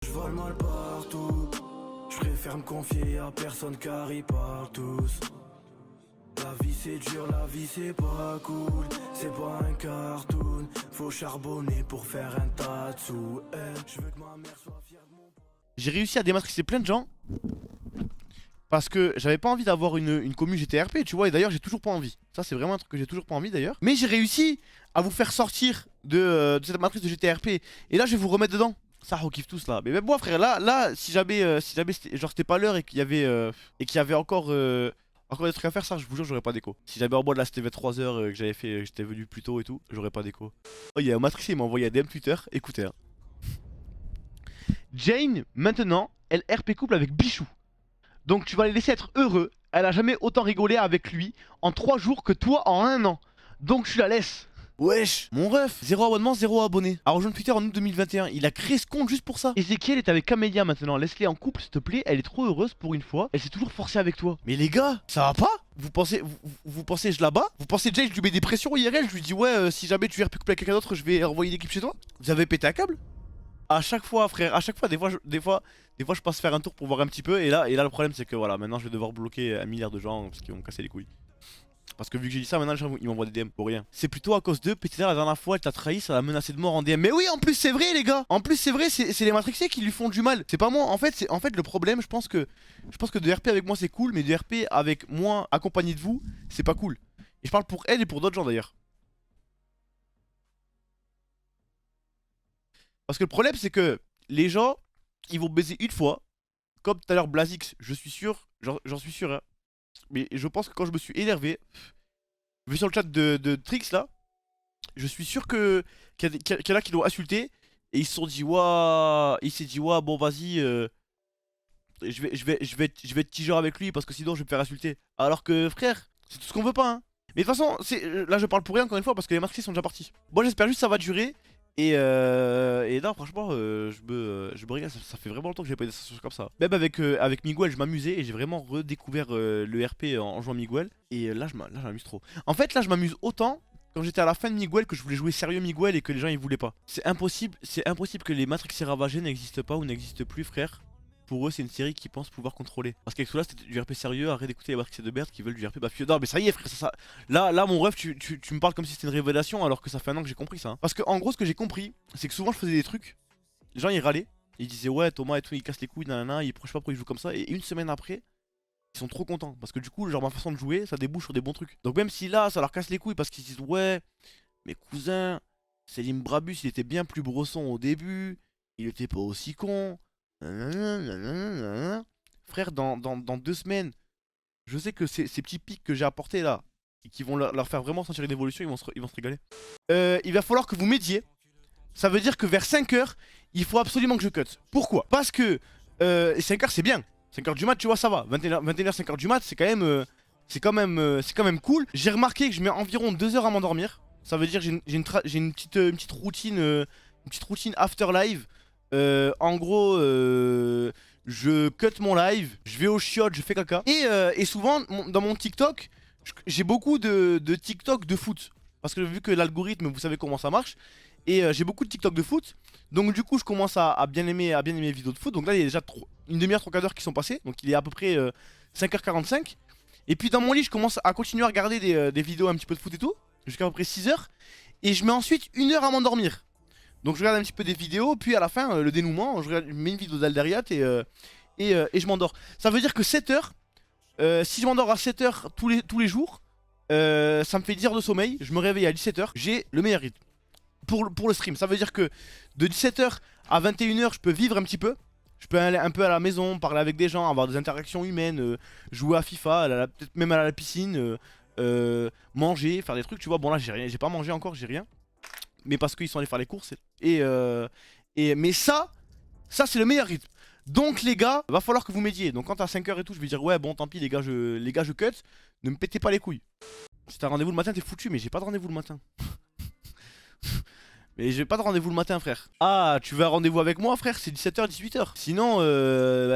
Je vole mal partout, je préfère me confier à personne car ils parlent tous. La vie c'est dur, la vie c'est pas cool, c'est pas un cartoon. Faut charbonner pour faire un tas de sous. Je veux que ma mère soit fière de mon... J'ai réussi à dématricer plein de gens parce que j'avais pas envie d'avoir une commu GTRP, tu vois, et d'ailleurs j'ai toujours pas envie. Ça c'est vraiment un truc que j'ai toujours pas envie d'ailleurs. Mais j'ai réussi à vous faire sortir de cette matrice de GTRP. Et là je vais vous remettre dedans. Ça on kiffe tous là. Mais même moi frère, là si jamais c'était pas l'heure et qu'il y avait encore des trucs à faire, ça je vous jure j'aurais pas d'écho. Si j'avais en mode là c'était 23h que j'avais fait, j'étais venu plus tôt et tout, j'aurais pas d'écho. Oh il y a un matricier, il m'a envoyé un DM Twitter, écoutez hein. Jane maintenant elle RP couple avec Bichou. Donc tu vas les laisser être heureux. Elle a jamais autant rigolé avec lui en 3 jours que toi en 1 an. Donc tu la laisses. Wesh, mon ref, 0 abonnement, 0 abonné. A rejoint Twitter en août 2021. Il a créé ce compte juste pour ça. Ezekiel est avec Camélia maintenant. Laisse-les en couple s'il te plaît. Elle est trop heureuse pour une fois. Elle s'est toujours forcée avec toi. Mais les gars, ça va pas? Vous pensez je la bats? Vous pensez déjà je lui mets des pressions IRL? Je lui dis ouais si jamais tu RP couple avec quelqu'un d'autre je vais envoyer l'équipe chez toi? Vous avez pété un câble? À chaque fois frère, à chaque fois, des fois je passe faire un tour pour voir un petit peu et là le problème c'est que voilà, maintenant je vais devoir bloquer 1 milliard de gens parce qu'ils vont me casser les couilles. Parce que vu que j'ai dit ça, maintenant les gens ils m'envoient des DM pour rien. C'est plutôt à cause d'eux, Pétida la dernière fois elle t'a trahi, ça l'a menacé de mort en DM. Mais oui en plus c'est vrai les gars. En plus c'est vrai, c'est les Matrixés qui lui font du mal. C'est pas moi, en fait le problème je pense que de RP avec moi c'est cool, mais de RP avec moi accompagné de vous, c'est pas cool. Et je parle pour elle et pour d'autres gens d'ailleurs. Parce que le problème c'est que les gens ils vont baiser une fois. Comme tout à l'heure Blazix, je suis sûr, j'en suis sûr hein. Mais je pense que quand je me suis énervé, vu sur le chat de Trix là, je suis sûr qu'il y en a qui l'ont insulté. Et ils se sont dit waouh. Il s'est dit waouh bon vas-y je vais être teaser avec lui parce que sinon je vais me faire insulter. Alors que frère, c'est tout ce qu'on veut pas hein. Mais de toute façon, là je parle pour rien encore une fois parce que les masqués sont déjà partis. Moi j'espère juste que ça va durer. Et non franchement je me régale, ça fait vraiment longtemps que j'ai pas eu des sensations comme ça. Même avec Miguel je m'amusais et j'ai vraiment redécouvert le RP en jouant Miguel. Et là je m'amuse trop. En fait là je m'amuse autant quand j'étais à la fin de Miguel que je voulais jouer sérieux Miguel et que les gens ils voulaient pas. C'est impossible que les Matrix ravagés n'existent pas ou n'existent plus frère. Pour eux c'est une série qui pense pouvoir contrôler. Parce qu'avec cela c'était du RP sérieux, arrête d'écouter les Matrix de Bert qui veulent du RP bafieux. Non mais ça y est frère, là mon ref tu me parles comme si c'était une révélation alors que ça fait un an que j'ai compris ça hein. Parce que en gros ce que j'ai compris c'est que souvent je faisais des trucs, les gens ils râlaient, ils disaient ouais Thomas et tout il casse les couilles nanana, il proche pas pourquoi il joue comme ça. Et une semaine après ils sont trop contents parce que du coup genre ma façon de jouer ça débouche sur des bons trucs. Donc même si là ça leur casse les couilles parce qu'ils disent ouais mes cousins Selim Brabus il était bien plus brosson au début, il était pas aussi con. Frère, dans 2 semaines, je sais que ces petits pics que j'ai apportés là, et qui vont leur faire vraiment sentir une évolution, ils vont se régaler. Il va falloir que vous m'aidiez. Ça veut dire que vers 5h, il faut absolument que je cut. Pourquoi? Parce que 5h c'est bien. 5h du mat, tu vois, ça va. 21h, 5h du mat, c'est quand même cool. J'ai remarqué que je mets environ 2 heures à m'endormir. Ça veut dire que j'ai une petite routine after live. En gros, je cut mon live, je vais au chiottes, je fais caca. Et souvent, dans mon TikTok, j'ai beaucoup de TikTok de foot. Parce que vu que l'algorithme, vous savez comment ça marche. Et j'ai beaucoup de TikTok de foot. Donc du coup, je commence à bien aimer les vidéos de foot. Donc là, il y a déjà une demi-heure, 3 quarts d'heure qui sont passés. Donc il est à peu près 5h45. Et puis dans mon lit, je commence à continuer à regarder des vidéos un petit peu de foot et tout. Jusqu'à peu près 6h. Et je mets ensuite 1 heure à m'endormir. Donc je regarde un petit peu des vidéos, puis à la fin, le dénouement, je mets une vidéo d'Alderiat et je m'endors. Ça veut dire que 7h, si je m'endors à 7h tous les jours, ça me fait 10 heures de sommeil, je me réveille à 17h, j'ai le meilleur rythme. Pour le stream, ça veut dire que de 17h à 21h, je peux vivre un petit peu. Je peux aller un peu à la maison, parler avec des gens, avoir des interactions humaines, jouer à FIFA, peut-être même aller à la piscine, manger, faire des trucs, tu vois. Bon là j'ai pas mangé encore, j'ai rien. Mais parce qu'ils sont allés faire les courses. Mais ça c'est le meilleur rythme. Donc les gars, va falloir que vous m'aidiez. Donc quand à 5h et tout, je vais dire ouais bon tant pis les gars je cut. Ne me pétez pas les couilles. Si t'as rendez-vous le matin t'es foutu, mais j'ai pas de rendez-vous le matin. Mais j'ai pas de rendez-vous le matin frère. Ah tu veux un rendez-vous avec moi frère, c'est 17h 18h.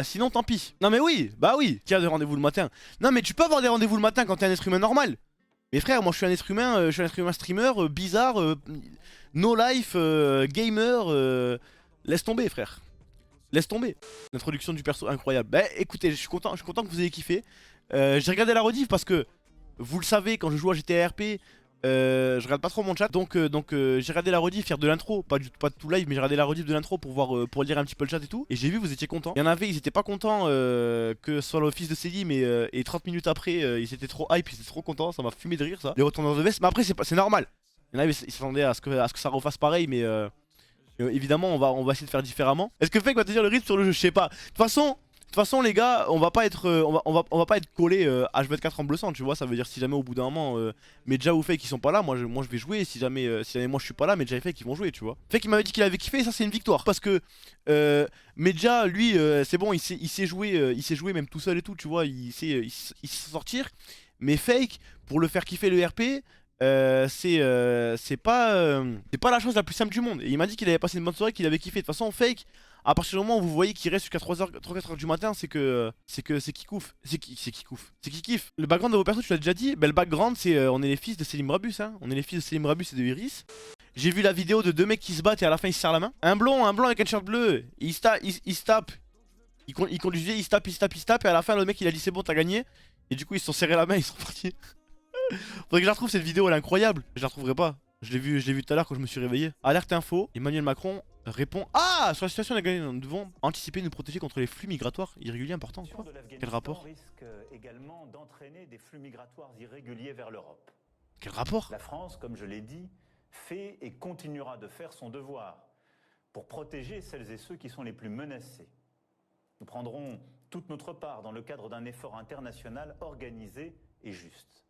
Sinon tant pis. Non mais oui, bah oui, qui a des rendez-vous le matin. Non mais tu peux avoir des rendez-vous le matin quand t'es un être humain normal. Mais frère, moi je suis un être humain, streamer, bizarre, no life, gamer, laisse tomber frère. Laisse tomber. L'introduction du perso incroyable. Bah écoutez, je suis content que vous ayez kiffé. J'ai regardé la rediff parce que vous le savez, quand je joue à GTA RP, je regarde pas trop mon chat. Donc j'ai regardé la rediff, faire de l'intro, pas de tout live, mais j'ai regardé la rediff de l'intro pour voir, pour lire un petit peu le chat et tout. Et j'ai vu vous étiez contents. Il y en avait, ils étaient pas contents que ce soit le fils de Célie, mais et 30 minutes après, ils étaient trop hype, ils étaient trop contents. Ça m'a fumé de rire ça. Les retourneurs de veste, mais après c'est normal. Il y en avait, ils s'attendaient à ce que ça refasse pareil, mais évidemment on va essayer de faire différemment. Est-ce que Fake va te dire le rythme sur le jeu? Je sais pas. De toute façon les gars, on va pas être collé H24 en bleu sang, tu vois. Ça veut dire si jamais au bout d'un moment Medja ou Fake ils sont pas là, moi je vais jouer. Si jamais moi je suis pas là, Medja et Fake ils vont jouer, tu vois. Fake il m'avait dit qu'il avait kiffé et ça c'est une victoire. Parce que Medja lui c'est bon, il sait jouer même tout seul et tout, tu vois. Il sait sortir. Mais Fake, pour le faire kiffer le RP, c'est pas la chose la plus simple du monde. Et il m'a dit qu'il avait passé une bonne soirée, qu'il avait kiffé. De toute façon Fake, à partir du moment où vous voyez qu'il reste jusqu'à 3h-4h du matin, c'est qui kiffe. C'est qui kiffe. Le background de vos persos, tu l'as déjà dit. Le background c'est on est les fils de Selim Rabus, hein. On est les fils de Selim Rabus et de Iris. J'ai vu la vidéo de deux mecs qui se battent et à la fin ils se serrent la main. Un blond avec un shirt bleu, il se tape. Il conduisait, il se tape et à la fin le mec il a dit c'est bon t'as gagné. Et du coup ils se sont serrés la main, ils sont partis. Faudrait que je la retrouve cette vidéo, elle est incroyable. Je la retrouverai pas. Je l'ai vu tout à l'heure quand je me suis réveillé. Alerte info, Emmanuel Macron répond. Ah, sur la situation nous devons anticiper et nous protéger contre les flux migratoires irréguliers importants. Quoi. Quel rapport? Risque également d'entraîner des flux migratoires irréguliers vers l'Europe. Quel rapport? La France, comme je l'ai dit, fait et continuera de faire son devoir pour protéger celles et ceux qui sont les plus menacés. Nous prendrons toute notre part dans le cadre d'un effort international organisé et juste.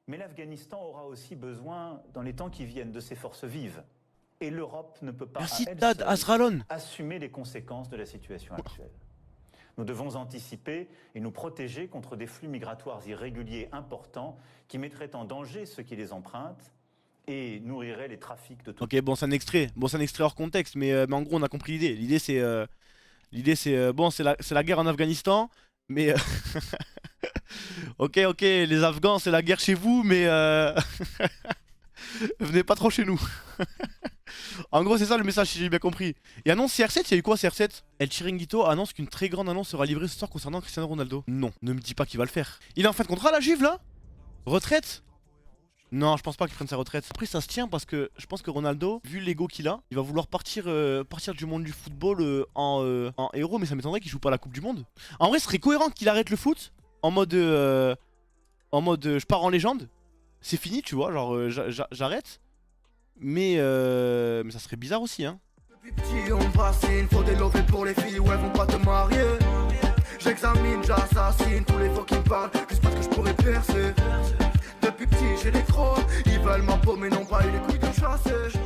Mais l'Afghanistan aura aussi besoin, dans les temps qui viennent, de ses forces vives. Et l'Europe ne peut pas Merci, à elle Tad, seule Azralon. assumer les conséquences de la situation actuelle. Nous devons anticiper et nous protéger contre des flux migratoires irréguliers importants qui mettraient en danger ceux qui les empruntent et nourriraient les trafics de tout. Ok, bon, c'est un extrait. Bon, c'est un extrait hors contexte, mais en gros, on a compris l'idée. L'idée, c'est bon, c'est la guerre en Afghanistan, mais ok, les Afghans, c'est la guerre chez vous, mais venez pas trop chez nous. En gros, c'est ça le message, si j'ai bien compris. Et annonce CR7, il y a eu quoi CR7? El Chiringuito annonce qu'une très grande annonce sera livrée ce soir concernant Cristiano Ronaldo. Non, ne me dis pas qu'il va le faire. Il est en fin de contrat, la Juve, là? Retraite? Non, je pense pas qu'il prenne sa retraite. Après, ça se tient parce que je pense que Ronaldo, vu l'ego qu'il a, il va vouloir partir du monde du football en héros, mais ça m'étonnerait qu'il joue pas la Coupe du Monde. En vrai, ce serait cohérent qu'il arrête le foot en mode je pars en légende. C'est fini, tu vois, genre j'arrête. Mais ça serait bizarre aussi, hein. Depuis petit on bassine, faut des lovés pour les filles, ouais vont pas te marier. J'examine, j'assassine tous les fois qui me parlent, juste parce que je pourrais percer. Depuis petit j'ai les crocs, ils veulent ma peau mais non pas eu les couilles de chasser.